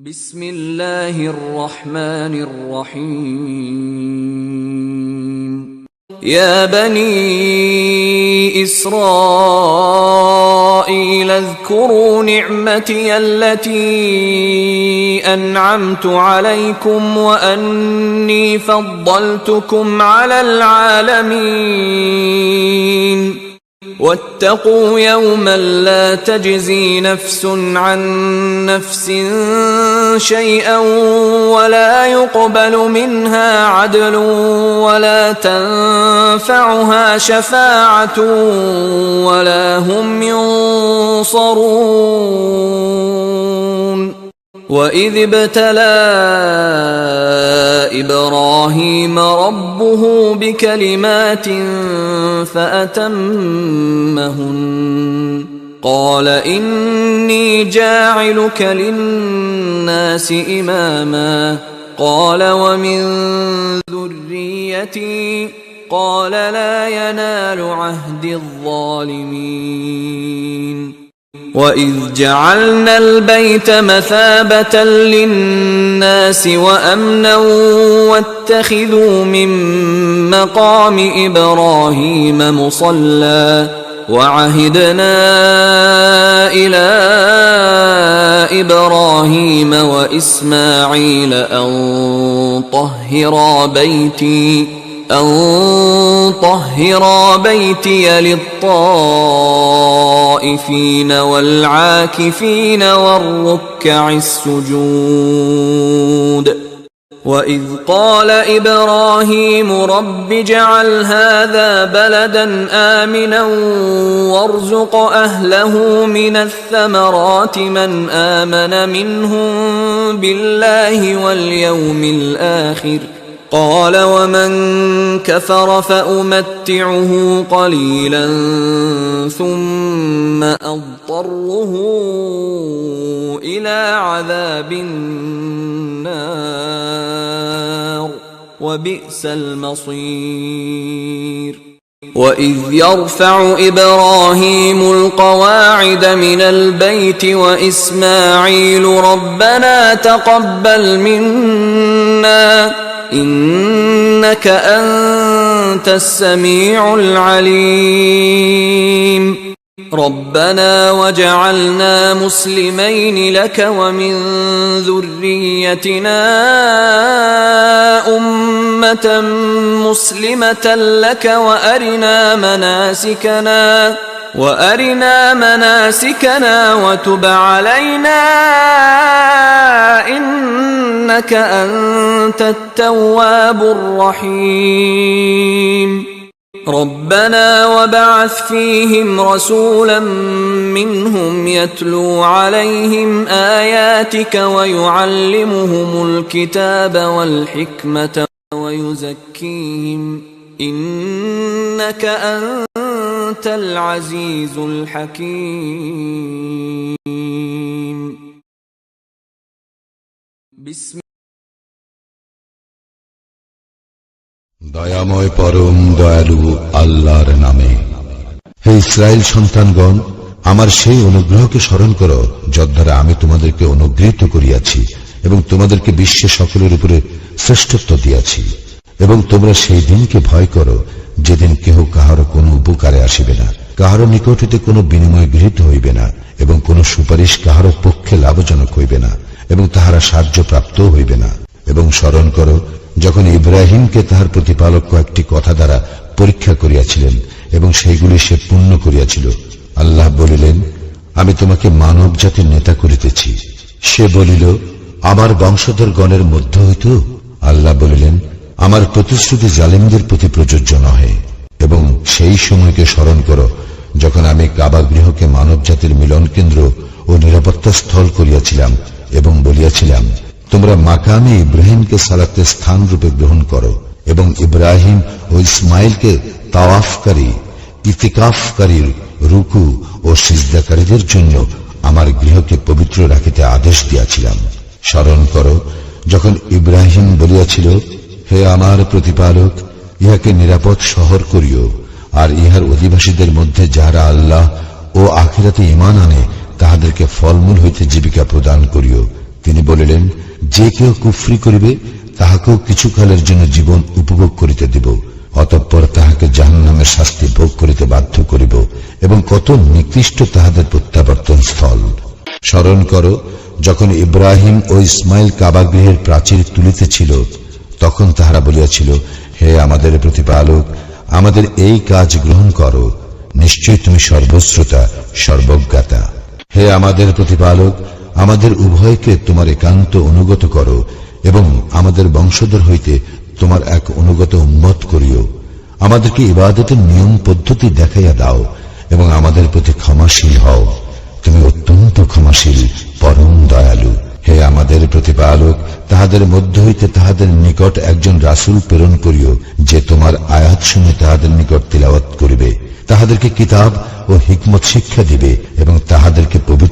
بسم الله الرحمن الرحيم يا بني إسرائيل اذكروا نعمتي التي أنعمت عليكم وأني فضلتكم على العالمين واتقوا يوما لا تجزي نفس عن نفس شيئا ولا يقبل منها عدل ولا تنفعها شفاعة ولا هم ينصرون وإذ ابتلى إبراهيم ربه بكلمات فأتمهن قال إني جاعلك للناس إماما قال ومن ذريتي قال لا ينال عهد الظالمين وإذ جعلنا البيت مثابة للناس وأمنا واتخذوا من مقام إبراهيم مصلى وعهدنا إلى إبراهيم وإسماعيل أن طهرا بيتي للطائفين والعاكفين والركع السجود وإذ قال إبراهيم رب اجعل هذا بلدا آمنا وارزق أهله من الثمرات من آمن منهم بالله واليوم الآخر قال ومن كفر فأمتعه قليلا ثم أضطره إلى عذاب النار وبئس المصير وإذ يرفع إبراهيم القواعد من البيت وإسماعيل ربنا تقبل منا إنك أنت السميع العليم ربنا وجعلنا مسلمين لك ومن ذريتنا أمة مسلمة لك وأرنا مناسكنا وتب علينا إنك أنت التواب الرحيم ربنا وبعث فيهم رسولا منهم يتلو عليهم آياتك ويعلمهم الكتاب والحكمة ويزكيهم إنك أنت العزيز الحكيم দয়াময় পরম দয়ালু আল্লাহর নামে। হে ইসরায়েল সন্তানগণ, আমার সেই অনুগ্রহকে স্মরণ করো যদ্বারা আমি তোমাদেরকে অনুগৃহীত করিয়াছি এবং তোমাদেরকে বিশ্বের সকলের উপরে শ্রেষ্ঠত্ব দিয়াছি। এবং তোমরা সেই দিনকে ভয় করো যেদিন কেহ কাহারও কোনো উপকারে আসিবে না, কাহারও নিকট হইতে কোনো বিনিময় গৃহীত হইবে না এবং কোনো সুপারিশ কাহারও পক্ষে লাভজনক হইবে না এবং তাহারা সাহায্য প্রাপ্ত হইবে না। এবং স্মরণ করো যখন ইব্রাহিমকে তাহার প্রতিপালক কয়েকটি কথা দ্বারা পরীক্ষা করিয়াছিলেন এবং সেইগুলি সে পূর্ণ করিয়াছিল। আল্লাহ বলিলেন, আমি তোমাকে মানব জাতির নেতা করিতেছি। সে বলিল, আমার বংশধর গণের মধ্য হইত। আল্লাহ বলিলেন, আমার প্রতিশ্রুতি জালিমদের প্রতি প্রযোজ্য নহে। এবং সেই সময়কে স্মরণ করো যখন আমি কাবা গৃহকে মানব জাতির মিলন কেন্দ্র ও নিরাপত্তা স্থল করিয়াছিলাম এবং বলিয়াছিলাম, তোমরা মাকামে ইব্রাহিমকে সালাতের স্থান রূপে গ্রহণ করো এবং ইব্রাহিম ও ইসমাইলকে তাওয়াফকারী ইতিকাফকারীর রুকু ও সিজদাকারীদের জন্য আমার গৃহকে পবিত্র রাখিতে আদেশ দিয়াছিলাম। স্মরণ করো যখন ইব্রাহিম বলিয়াছিল, হে আমার প্রতিপালক, ইহাকে নিরাপদ শহর করিও, আর ইহার অধিবাসীদের মধ্যে যাহারা আল্লাহ ও আখিরাতে ঈমান আনে তাহাদেরকে ফলমূল হইতে জীবিকা প্রদান করিও। তিনি বলিলেন, যে কেউ কুফরি করিবে তাহাকেও কিছুকালের জন্য জীবন উপভোগ করিতে দিব, অতঃপর তাহাকে জাহান্নামের শাস্তি ভোগ করিতে বাধ্য করিব, এবং কত নিকৃষ্ট তাহাদের প্রত্যাবর্তন স্থল। স্মরণ করো, যখন ইব্রাহিম ও ইসমাইল কাবাগৃহের প্রাচীর তুলিতেছিল, তখন তাহারা বলিয়াছিল, হে আমাদের প্রতিপালক, আমাদের এই কাজ গ্রহণ করো, নিশ্চয় তুমি সর্বশ্রোতা সর্বজ্ঞাতা। হে আমাদের প্রতিপালক, আমাদের উভয়কে তোমার একান্ত অনুগত করো, এবং আমাদের বংশধর হইতে তোমার এক অনুগত উম্মত করিও। আমাদেরকে ইবাদতের নিয়ম পদ্ধতি দেখাইয়া দাও, এবং আমাদের প্রতি ক্ষমাশীল হও, তুমি অত্যন্ত ক্ষমাশীল, পরম দয়ালু। হে আমাদের প্রতিপালক, তাহাদের মধ্য হইতে তাহাদের নিকট একজন রাসূল প্রেরণ করিও, যে তোমার আয়াত শুনে তাহাদের নিকট তিলাওয়াত করিবে, তাহাদেরকে কিতাব ও হিকমত শিক্ষা দিবে, এবং তাহাদেরকে পবিত্র